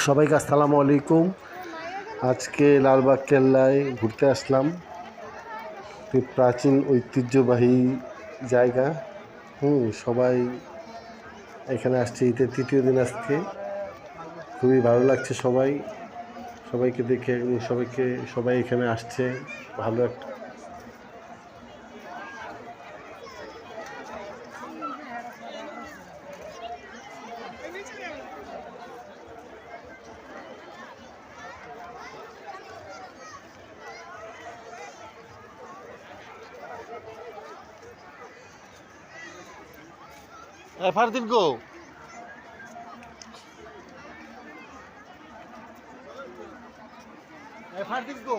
সবাইকে আসসালামু আলাইকুম। আজকে লালবাগ কেল্লায় ঘুরতে আসলাম। প্রাচীন ঐতিহ্যবাহী জায়গা। সবাই এখানে আসছে, ঈদের তৃতীয় দিন আজকে। খুবই ভালো লাগছে সবাইকে দেখে এবং সবাই এখানে আসছে। ভালো একটা ফারদিন গো ফারদিন গো